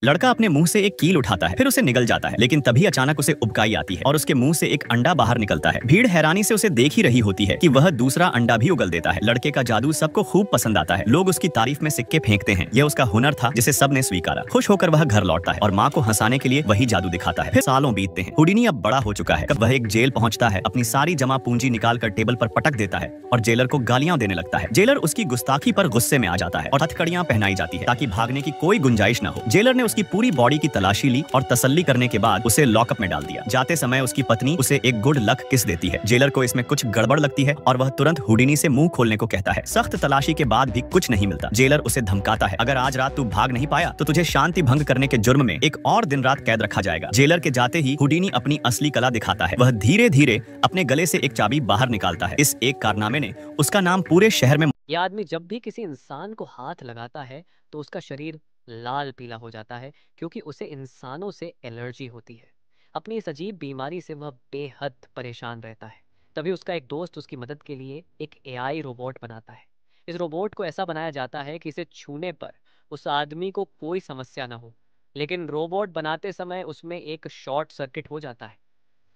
लड़का अपने मुंह से एक कील उठाता है, फिर उसे निगल जाता है, लेकिन तभी अचानक उसे उबकाई आती है और उसके मुंह से एक अंडा बाहर निकलता है। भीड़ हैरानी से उसे देख ही रही होती है कि वह दूसरा अंडा भी उगल देता है। लड़के का जादू सबको खूब पसंद आता है। लोग उसकी तारीफ में सिक्के फेंकते हैं। यह उसका हुनर था जिसे सबने स्वीकारा। खुश होकर वह घर लौटता है और माँ को हंसाने के लिए वही जादू दिखाता है। फिर सालों बीतते हैं। हुडिनी अब बड़ा हो चुका है। वह एक जेल पहुंचता है, अपनी सारी जमा पूंजी निकाल कर टेबल पर पटक देता है और जेलर को गालियां देने लगता है। जेलर उसकी गुस्ताखी पर गुस्से में आ जाता है और हथकड़ियां पहनाई जाती है ताकि भागने की कोई गुंजाइश न हो। जेलर ने उसकी पूरी बॉडी की तलाशी ली और तसल्ली करने के बाद उसे लॉकअप में डाल दिया। जाते समय उसकी पत्नी उसे एक गुड लक किस देती है। जेलर को इसमें कुछ गड़बड़ लगती है और वह तुरंत हुडिनी से मुंह खोलने को कहता है। सख्त तलाशी के बाद भी कुछ नहीं मिलता। जेलर उसे धमकाता है, अगर आज रात तू भाग नहीं पाया तो तुझे शांति भंग करने के जुर्म में एक और दिन रात कैद रखा जाएगा। जेलर के जाते ही हुडिनी अपनी असली कला दिखाता है। वह धीरे धीरे अपने गले से एक चाबी बाहर निकालता है। इस एक कारनामे ने उसका नाम पूरे शहर में। यह आदमी जब भी किसी इंसान को हाथ लगाता है तो उसका शरीर लाल पीला हो जाता है, क्योंकि उसे इंसानों से एलर्जी होती है। अपनी इस अजीब बीमारी से वह बेहद परेशान रहता है। तभी उसका एक दोस्त उसकी मदद के लिए एक एआई रोबोट बनाता है। इस रोबोट को ऐसा बनाया जाता है कि इसे छूने पर उस आदमी को कोई समस्या ना हो, लेकिन रोबोट बनाते समय उसमें एक शॉर्ट सर्किट हो जाता है।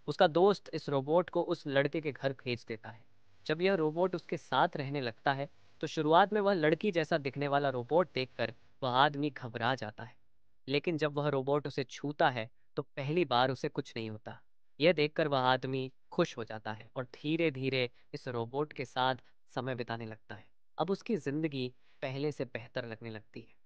उसका दोस्त इस रोबोट को उस लड़के के घर भेज देता है। जब यह रोबोट उसके साथ रहने लगता है तो शुरुआत में वह लड़की जैसा दिखने वाला रोबोट देखकर वह आदमी घबरा जाता है, लेकिन जब वह रोबोट उसे छूता है तो पहली बार उसे कुछ नहीं होता। यह देखकर वह आदमी खुश हो जाता है और धीरे धीरे इस रोबोट के साथ समय बिताने लगता है। अब उसकी जिंदगी पहले से बेहतर लगने लगती है।